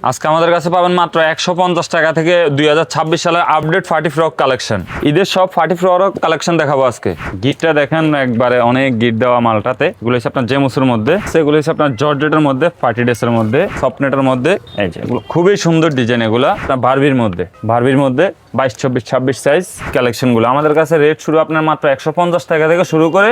আজকে আমাদের কাছে পাবেন মাত্র 150 টাকা থেকে 2026 সালের আপডেট পার্টি ফ্রক কালেকশন। ঈদের সব পার্টি ফ্রক কালেকশন দেখাবো আজকে। গিটটা দেখেন একবারে অনেক গিট দেওয়া মালটাতে। এগুলো হচ্ছে আপনার জেমুসের মধ্যে, সেগুলো হচ্ছে আপনার জর্জেটের মধ্যে, পার্টি ড্রেসের মধ্যে, সফটনেটের মধ্যে। এই যে এগুলো খুবই সুন্দর ডিজাইন, এগুলো আপনার বারবির মধ্যে 22, 24, 26 সাইজ কালেকশনগুলো আমাদের কাছে রেট শুরু আপনার মাত্র 150 টাকা থেকে শুরু করে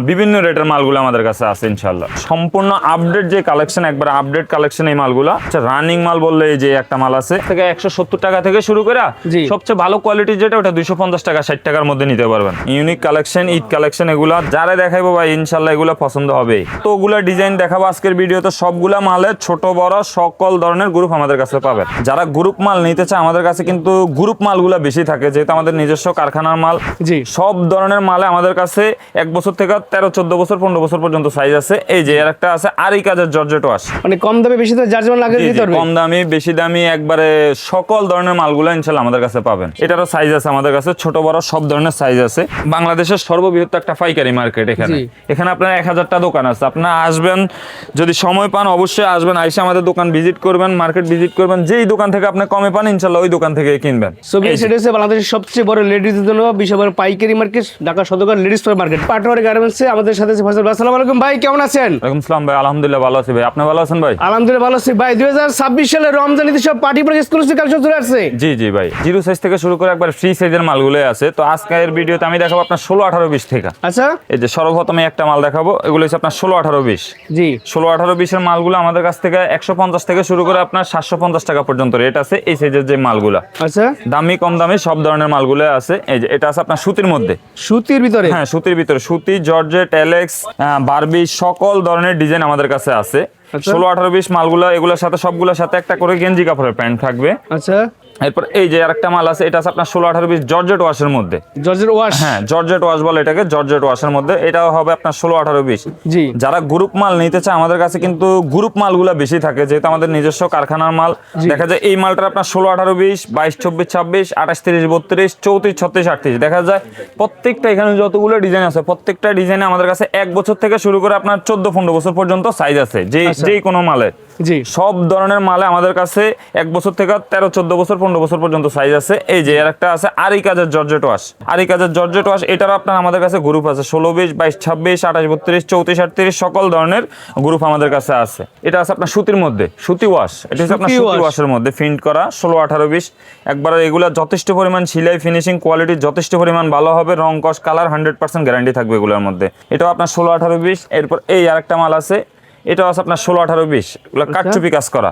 বিভিন্ন রেটের মালগুলো আমাদের কাছে আছে ইনশাল্লাহ। সম্পূর্ণ আপডেট যে কালেকশন, একবার আপডেট কালেকশন এই মালগুলো। রানিং মাল বললে এই যে একটা মাল আছে থেকে 170 টাকা থেকে শুরু করে সবচেয়ে ভালো কোয়ালিটি যেটা ওটা 250 টাকা 60 টাকার মধ্যে নিতে পারবেন। ইউনিক কালেকশন, ঈদ কালেকশন, এগুলা যারা দেখাবো ভাই ইনশাল্লাহ এগুলো পছন্দ হবে। তো ওগুলা ডিজাইন দেখাবো আজকের ভিডিওতে। সবগুলা মালের ছোট বড় সকল ধরনের গ্রুপ আমাদের কাছে পাবেন। যারা গ্রুপ মাল নিতে চায় আমাদের কাছে কিন্তু গ্রুপ মালগুলা বেশি থাকে, যেহেতু আমাদের নিজস্ব কারখানার মাল। সব ধরনের মালে আমাদের কাছে 1 বছর থেকে 13, 14 বছর, 15 বছর পর্যন্ত সাইজ আছে। এই যে একটা আছে আরই কাজের জর্জেট ওয়াশ, মানে কম দামে বেশি দামে যার যেমন লাগে দিতে পারবে। কম দামি বেশি দামি একবারে সকল ধরনের মালগুলো ইনশাআল্লাহ আমাদের কাছে পাবেন। এটারও সাইজ আছে আমাদের কাছে, ছোট বড় সব ধরনের সাইজ আছে। বাংলাদেশের সর্ববৃহৎ একটা পাইকারি মার্কেট এখানে আপনার 1000টা দোকান আছে। আপনারা আসবেন, যদি সময় পান অবশ্যই আসবেন, আইসা আমাদের দোকান ভিজিট করবেন, মার্কেট ভিজিট করবেন। যেই দোকান থেকে আপনি কমে পান ইনশাআল্লাহ ওই দোকান থেকে কিনবেন। সেটা হচ্ছে বাংলাদেশের সবচেয়ে বড় লেডিজদের জন্য বিশাল বড় পাইকারি market, Dhaka Sadarghat ladies market, Patwari গার্মেন্টসে। আমাদের সাথে আছে ফয়সাল ভাই। আসসালামু আলাইকুম ভাই, কেমন আছেন? ওয়ালাইকুম আসসালাম ভাই, আলহামদুলিল্লাহ ভালো আছি ভাই। আপনি ভালো আছেন ভাই? আলহামদুলিল্লাহ ভালো আছি ভাই। 2026 সালে রমজান ঈদের সব পার্টি ফ্রক এক্সক্লুসিভ কালেকশন চলে আসছে। জি ভাই, জিরো সাইজ থেকে শুরু করে একবার ফ্রি সাইজের মালগুলো আছে। তো আজকের ভিডিওতে আমি দেখাবো আপনার 16, 18, 20 থেকে। আচ্ছা, এই যে সর্বপ্রথমে একটা মাল দেখাবো, এগুলো হচ্ছে আপনার 16, 18, 20। জি 16, 18, 20 এর মালগুলো আমাদের কাছ থেকে 150 থেকে শুরু করে আপনার 750 টাকা পর্যন্ত রেট আছে। এই সাইজের যে মালগুলো, আচ্ছা, দামি কম দামি সব ধরনের মালগুলো আছে। এই যে এটা আছে আপনার সুতির মধ্যে, সুতির ভিতরে। হ্যাঁ সুতির ভিতরে, সুতি, জর্জেট, এলেক্স, বারবি সকল ধরনের ডিজাইন আমাদের কাছে আছে। 16, 18, 20 মালগুলো, এগুলোর সাথে সবগুলোর সাথে একটা করে গেঞ্জি কাপড়ের প্যান্ট থাকবে। আচ্ছা, এরপর এই যে আরেকটা মাল আছে, এটা আছে আপনার 16, 18, 20 জর্জেট ওয়াশের মধ্যে। জর্জেট ওয়াশ, হ্যাঁ জর্জেট ওয়াশ বলে এটাকে, জর্জেট ওয়াশের মধ্যে। এটাও হবে আপনার 16, 18, 20। জি যারা গ্রুপ মাল নিতে চায় আমাদের কাছে কিন্তু গ্রুপ মালগুলো বেশি থাকে, যেহেতু আমাদের নিজস্ব কারখানার মাল। দেখা যায় এই মালটার আপনার 16, 18, 20, 22, 24, 26, 28, 30, 32, 34, 36, 38 দেখা যায়। প্রত্যেকটা এখানে যতগুলো ডিজাইন আছে প্রত্যেকটা ডিজাইনে আমাদের কাছে 1 বছর থেকে শুরু করে আপনার 14, 15 বছর পর্যন্ত সাইজ আছে। যেই কোনো মালের, জি সব ধরনের মালে আমাদের কাছে 1 বছর থেকে 13, 14 বছর, 15 বছর পর্যন্ত সাইজ আছে। এই যে একটা আছে আরই কাজের জর্জেট ওয়াশ, আরই কাজের জর্জেট ওয়াশ। এটার আপনার আমাদের কাছে গ্রুপ আছে 16, 20, 22, 26, 28, 32, 34, 38 সকল ধরনের গ্রুপ আমাদের কাছে আছে। এটা আছে আপনার সুতির মধ্যে, সুতি ওয়াশ। এটা হচ্ছে আপনার সুতি ওয়াশের মধ্যে প্রিন্ট করা 16, 18, 20 একবার। এগুলা যথেষ্ট পরিমাণ সেলাই, ফিনিশিং কোয়ালিটি যথেষ্ট পরিমাণ ভালো হবে। রং কস কালার 100% গ্যারান্টি থাকবে এগুলোর মধ্যে। এটাও আপনার 16, 18, 20। এরপর এই আরেকটা মাল আছে, এটাও আছে আপনার 16, 18, 20 এগুলো কাটচুপি কাজ করা।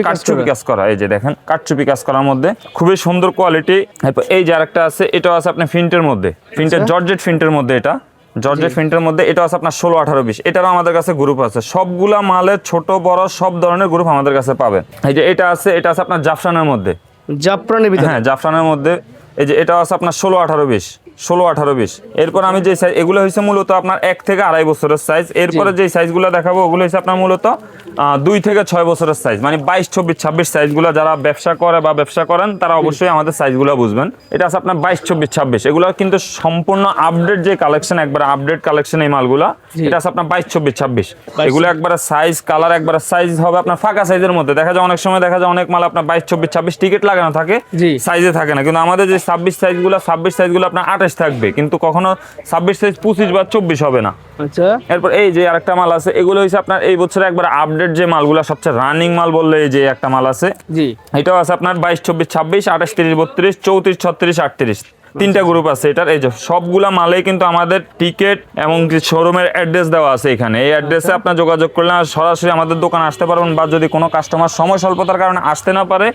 কাটচুপি কাজ করা, এই যে দেখেন কাটচুপি কাজ করার মধ্যে খুবই সুন্দর কোয়ালিটি। এরপর এই যে আরেকটা আছে, এটাও আছে আপনার প্রিন্টের মধ্যে, প্রিন্টের জর্জেট প্রিন্টের মধ্যে। এটা জর্জেট প্রিন্টের মধ্যে, এটা আছে আপনার 16, 18, 20। এটারও আমাদের কাছে গ্রুপ আছে। সবগুলা মালের ছোট বড় সব ধরনের গ্রুপ আমাদের কাছে পাবেন। এই যে এটা আছে, এটা আছে আপনার জাফরানের মধ্যে, জাফরানের ভিতরে, হ্যাঁ জাফরানের মধ্যে। এই যে এটাও আছে আপনার 16, 18, 20, 16, 18, 20। এরপর আমি যে সাইজ, এগুলো হয়েছে মূলত আপনার 1 থেকে 2.5 বছরের সাইজ। এরপরে যে সাইজগুলো দেখাবো ওগুলো হচ্ছে আপনার মূলত 2 থেকে 6 বছরের সাইজ, মানে 22, 24, 26 সাইজগুলো। যারা ব্যবসা করে বা ব্যবসা করেন তারা অবশ্যই আমাদের সাইজগুলো বুঝবেন। এটা আছে আপনার 22, 24, 26 এগুলো কিন্তু সম্পূর্ণ আপডেট যে কালেকশন, একবার আপডেট কালেকশন এই মালগুলো। এটা আছে আপনার 22, 24, 26 এগুলো একবার সাইজ কালার একবার সাইজ হবে আপনার ফাঁকা সাইজের মধ্যে। দেখা যায় অনেক সময় দেখা যায় অনেক মাল আপনার 22, 24, 26 টিকিট লাগানো থাকে, সাইজে থাকে না। কিন্তু আমাদের যে 26 সাইজগুলো আপনার 28 থাকবে, কিন্তু কখনো 26 সাইজ 25 বা 24 হবে না। আচ্ছা, এরপর এই যে আরেকটা মাল আছে, এগুলো হচ্ছে আপনার এই বছরে একবার আপডেট যে মালগুলো, সবচেয়ে রানিং মাল বললে এই যে একটা মাল আছে। জি এটাও আছে আপনার 22, 24, 26, 28, 30, 32, 34, 36, 38 তিনটা গ্রুপ আছে এটার। এই যে সবগুলা মালে কিন্তু আমাদের টিকেট এবং শোরুমের অ্যাড্রেস দেওয়া আছে এখানে। এই অ্যাড্রেসে আপনার যোগাযোগ করলে সরাসরি আমাদের দোকানে আসতে পারবেন, বা যদি কোনো কাস্টমার সময় স্বল্পতার কারণে আসতে না পারে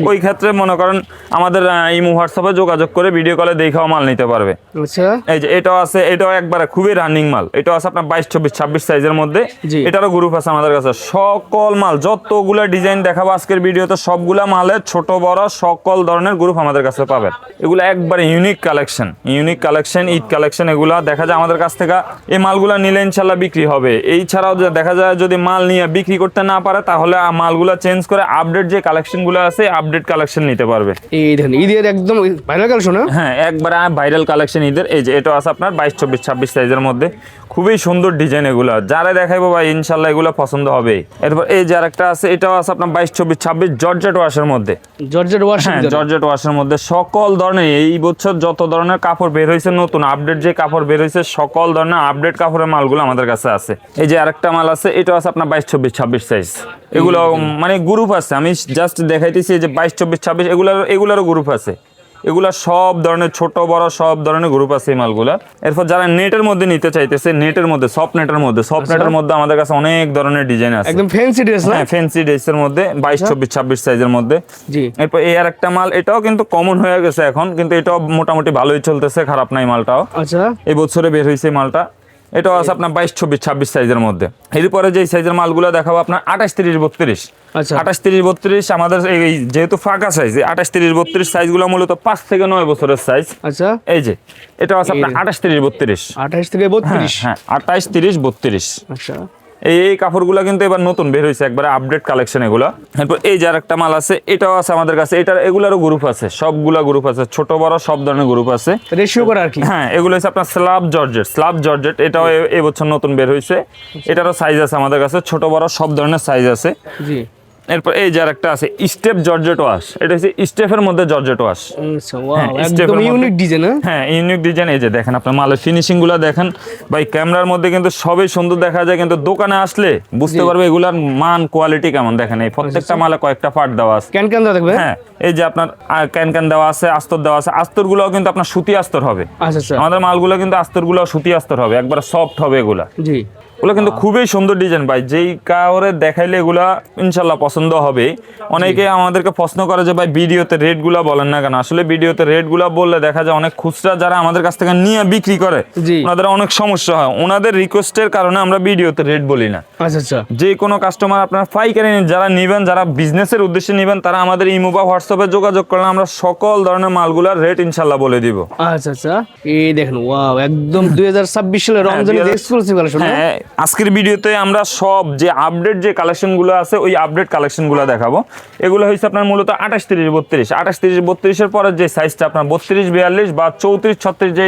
ওই ক্ষেত্রে মনে করেন আমাদের ইমো হোয়াটসঅ্যাপে যোগাযোগ করে ভিডিও কলে দেখাও মাল নিতে পারবে। আচ্ছা, এই যে এটাও আছে, এটাও একবারে খুবই রানিং মাল। এটাও আছে আপনার 22, 24, 26 সাইজের মধ্যে। এটারও গ্রুপ আছে আমাদের কাছে। সকল মাল যতগুলা ডিজাইন দেখাবো আজকের ভিডিওতে সবগুলা মালের ছোট বড় সকল ধরনের গ্রুপ আমাদের কাছে পাবেন। এগুলো একবারে unique unique collection Eid collection এগুলা দেখা যায় আমাদের কাছ থেকে এই মালগুলা নিলে ইনশাল্লাহ বিক্রি হবে। এই ছাড়াও দেখা যায় যদি মাল নিয়ে বিক্রি করতে না পারে তাহলে মালগুলা চেঞ্জ করে আপডেট যে কালেকশনগুলো আছে আপডেট কালেকশন নিতে পারবে। এই দেখেন ঈদের একদম ভাইরাল কালেকশন। হ্যাঁ একবারে ভাইরাল কালেকশন ঈদের। এই যে এটা আছে আপনার 22, 24, 26 সাইজের মধ্যে, খুবই সুন্দর ডিজাইন এগুলো, যারা দেখাইবো ভাই ইনশাল্লাহ এগুলো পছন্দ হবে। এরপর এই যে আরেকটা আছে, এটাও আছে আপনার 22, 24, 26 জর্জেট ওয়াশের মধ্যে। জর্জেট ওয়াশ, হ্যাঁ জর্জেট ওয়াশের মধ্যে সকল ধরনের এই বছর যত ধরনের কাপড় বের হয়েছে নতুন আপডেট যে কাপড় বের হয়েছে সকল ধরনের আপডেট কাপড়ের মালগুলো আমাদের কাছে আছে। এই যে আরেকটা মাল আছে, এটাও আছে আপনার 22, 24, 26 সাইজ। এগুলো মানে গ্রুপ আছে, আমি জাস্ট দেখাইতেছি যে 22, 24, 26 এগুলারও গ্রুপ আছে। এগুলা সব ধরনের ছোট বড় সব ধরনের গ্রুপ আছে এই মালগুলা। এরপর যারা নেটের মধ্যে নিতে চাইতেছে, নেটের মধ্যে সফট নেটের মধ্যে আমাদের কাছে অনেক ধরনের ডিজাইন আছে, একদম ফ্যান্সি ড্রেস না? হ্যাঁ ফ্যান্সি ড্রেসের মধ্যে 22, 24, 26 সাইজের মধ্যে। জি। এরপর এই আর একটা মাল, এটাও কিন্তু কমন হয়ে গেছে এখন, কিন্তু এটাও মোটামুটি ভালোই চলতেছে, খারাপ নাই মালটাও। আচ্ছা, এই বছরে বের হয়েছে মালটা। এটাও আছে আপনার 22, 24, 26 সাইজের মধ্যে। এরপরে যে সাইজের মালগুলো দেখাবো আপনার 28, 30, 32। আচ্ছা, 28, 30, 32 আমাদের এই যেহেতু faঁকা সাইজ, 28, 30, 32 সাইজগুলো মূলত 5 থেকে 9 বছরের সাইজ। আচ্ছা, এই যে এটাও আছে আপনার 28, 30, 32। 28 থেকে 32। হ্যাঁ 28, 30, 32। আচ্ছা, এই কাপড়গুলো কিন্তু এবার নতুন বের হয়েছে, একবারে আপডেট কালেকশন এগুলো। এরপর এই যে আরেকটা মাল আছে, এটাও আছে আমাদের কাছে। এগুলারও গ্রুপ আছে, সবগুলা গ্রুপ আছে, ছোট বড় সব ধরনের গ্রুপ আছে, রেশিও করা আর কি। হ্যাঁ এগুলো হচ্ছে আপনার স্ল্যাব জর্জেট। এটাও এবছর নতুন বের হয়েছে। এটারও সাইজ আছে আমাদের কাছে, ছোট বড় সব ধরনের সাইজ আছে। জি। এরপর এই যে আরেকটা আছে স্টেপ জর্জেট ওয়াশ, এটা হচ্ছে স্টেপের মধ্যে জর্জেট ওয়াশ। আচ্ছা, ওয়াও, একদম ইউনিক ডিজাইন। হ্যাঁ ইউনিক ডিজাইন। এই যে দেখেন আপনার মালের ফিনিশিং গুলো দেখেন ভাই, ক্যামেরার মধ্যে কিন্তু সবই সুন্দর দেখা যায়, কিন্তু দোকানে আসলে বুঝতে পারবে এগুলার মান কোয়ালিটি কেমন। দেখেন এই প্রত্যেকটা মালে কয়েকটা পার্ট দেওয়া আছে, ক্যান দেওয়া থাকবে। হ্যাঁ এই যে আপনার ক্যান দেওয়া আছে, আস্তর দেওয়া আছে। আস্তরগুলো কিন্তু আপনার সুতি আস্তর হবে। আচ্ছা আচ্ছা, আমাদের মালগুলো কিন্তু আস্তরগুলো সুতি আস্তর হবে, একবার সফট হবে এগুলা। জি। ওগুলো কিন্তু খুবই সুন্দর ডিজাইন ভাই, যেই কাউরে দেখাইলে এগুলা ইনশাল্লাহ পছন্দ হবে। অনেকে আমাদেরকে প্রশ্ন করে যে ভাই ভিডিওতে রেটগুলা বলেন না কেন। আসলে ভিডিওতে রেটগুলা বললে দেখা যায় অনেক খুচরা যারা আমাদের কাছ থেকে নিয়ে বিক্রি করে ওনাদের অনেক সমস্যা হয়, ওনাদের রিকোয়েস্টের কারণে আমরা ভিডিওতে রেট বলি না। আচ্ছা আচ্ছা, যে কোনো কাস্টমার আপনার পাইকারি যারা নেবেন, যারা বিজনেসের উদ্দেশ্যে নেবেন, তারা আমাদের ইমো বা হোয়াটসঅ্যাপে যোগাযোগ করলে আমরা সকল ধরনের মালগুলার রেট ইনশাল্লাহ বলে দিব। আচ্ছা আচ্ছা, এই দেখেন ওয়াও, একদম 2026 সালের রমজানের এক্সক্লুসিভ কালেকশন। হ্যাঁ আজকের ভিডিওতে আমরা সব যে আপডেট যে কালেকশনগুলো আছে ওই আপডেট কালেকশনগুলো দেখাবো। এগুলো হচ্ছে আপনার মূলত 28, 30, 32। 28, 30, 32 পরে যে সাইজটা আপনার 32, 42 বা 34, 36 যে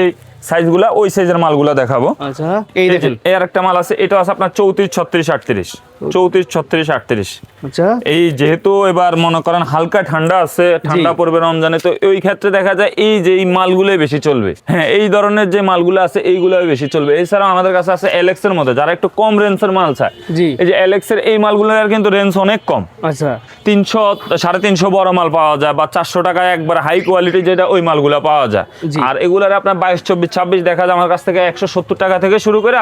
সাইজগুলো, ওই সাইজের মালগুলো দেখাবো। আচ্ছা, এই দেখেন এর একটা মাল আছে, এটা আছে আপনার 34, 36, 38। 34, 36, 38। আচ্ছা, এই যেহেতু এবার মনে করেন হালকা ঠান্ডা আছে, ঠান্ডা পড়বে রমজানে, তো ওই ক্ষেত্রে দেখা যায় এই যে এই মালগুলোই বেশি চলবে। হ্যাঁ এই ধরনের যে মালগুলো আছে এইগুলোই বেশি চলবে। এছাড়াও আমাদের কাছে আছে এলেক্স এর মধ্যে, যারা একটু কম রেঞ্জের মাল চায়। জি। এই যে এলেক্স এর এই মালগুলোর কিন্তু রেঞ্জ অনেক কম। আচ্ছা, 300, 350 বড় মাল পাওয়া যায়, বা 400 টাকায় একবার হাই কোয়ালিটি যেটা ওই মালগুলো পাওয়া যায়। আর এগুলার আপনার 22, 24, 26 দেখা যায় আমার কাছ থেকে 170 টাকা থেকে শুরু করে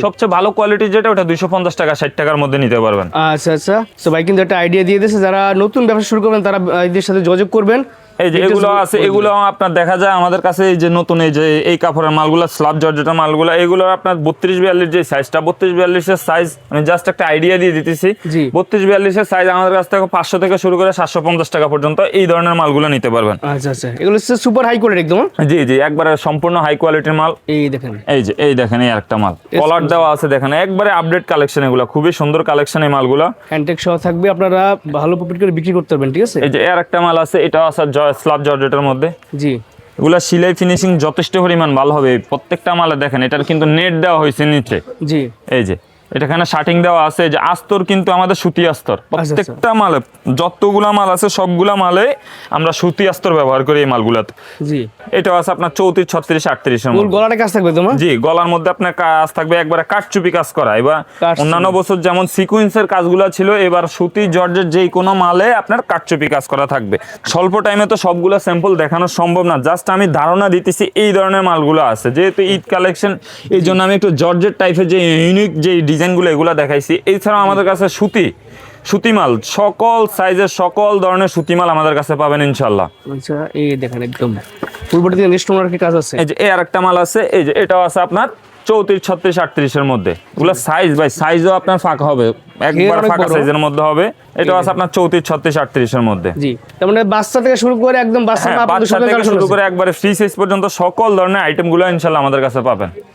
সবচেয়ে ভালো কোয়ালিটি যেটা ওটা 250 টাকা 60 টাকার মধ্যে নিতে পারবেন। আচ্ছা আচ্ছা, তো ভাই কিন্তু একটা আইডিয়া দিয়ে দিয়েছে, যারা নতুন ব্যবসা শুরু করবেন তারা এদের সাথে যোগাযোগ করবেন। এই যে এগুলো আছে, এগুলো আপনার দেখা যায় আমাদের কাছে এই যে নতুন এই যে এই কাপড়ের মালগুলো, স্ল্যাব জর্জেটের মালগুলো, এগুলো আপনার 32, 42 যে সাইজটা, 32, 42 এর সাইজ আমি জাস্ট একটা আইডিয়া দিয়ে দিতেছি। 32, 42 এর সাইজ আমাদের কাছ থেকে 500 থেকে শুরু করে 750 টাকা পর্যন্ত এই ধরনের মালগুলো নিতে পারবেন। আচ্ছা আচ্ছা, এগুলো হচ্ছে সুপার হাই কোয়ালিটি একদম। জি জি, একবারে সম্পূর্ণ হাই কোয়ালিটির মাল। এই দেখেন, এই দেখেন এই আরেকটা মাল, কলার দেওয়া আছে দেখেন, একবারে আপডেট কালেকশন এগুলো, খুবই সুন্দর কালেকশন এই মালগুলো। হ্যান্ডটেক সহ থাকবে, আপনারা ভালো প্রফিট করে বিক্রি করতে পারবেন। ঠিক আছে, এই যে আরেকটা মাল আছে, এটা আছে স্ল্যাব জর্জেটের মধ্যে। জি, এগুলা সিলাই ফিনিশিং যথেষ্ট পরিমাণ ভালো হবে। প্রত্যেকটা মালে দেখেন এটার কিন্তু নেট দেওয়া হয়েছে নিচে। জি, এই যে এটাখানে শার্টিং দেওয়া আছে, যে আস্তর কিন্তু আমাদের সুতি আস্তর। প্রত্যেকটা মালে যতগুলা মাল আছে সবগুলা মালে আমরা সুতি আস্তর ব্যবহার করি এই মালগুলাতে। জি, এটাও আছে আপনার 34, 36, 38 এর মধ্যে। গলাটা কাজ থাকবে তোমার? জি, গলার মধ্যে আপনার কাজ থাকবে, একবারে কাটচুপি কাজ করা। এবার অন্যান্য বছর যেমন সিকোয়েন্সের কাজগুলো ছিল, এবার সুতি জর্জের যে কোনো মালে আপনার কাটচুপি কাজ করা থাকবে। স্বল্প টাইমে তো সবগুলো স্যাম্পল দেখানো সম্ভব না, জাস্ট আমি ধারণা দিতেছি এই ধরনের মালগুলো আছে। যেহেতু ঈদ কালেকশন, এই জন্য আমি একটু জর্জের টাইপের যে ইউনিক যে ডিজাইনগুলো এগুলো দেখাইছি। এছাড়াও আমাদের কাছে সুতি মাল, সকল সাইজের সকল ধরনের সুতি মাল আমাদের কাছে পাবেন ইনশাল্লাহ। আচ্ছা, এই দেখেন একদম ফুল বডি দিয়ে স্টোন ওয়ার্কের কাজ আছে। এই যে এই আরেকটা মাল আছে, এই যে এটাও আছে আপনার 34, 36, 38 মধ্যে। এগুলো সাইজ ভাই সাইজও আপনার ফাঁকা হবে, একবার অনেক ফাঁকা বড়। সাইজের মধ্যে হবে। এটাও আছে আপনার 34, 36, 38 মধ্যে। জি, তার মানে বাচ্চা থেকে শুরু করে একদম বাচ্চা হ্যাঁ, পা পর্যন্ত বাচ্চা সকল থেকে কালেকশন শুরু আছে। করে একবারে ফ্রি সাইজ পর্যন্ত সকল ধরনের আইটেমগুলো ইনশাআল্লাহ আমাদের কাছে পাবেন।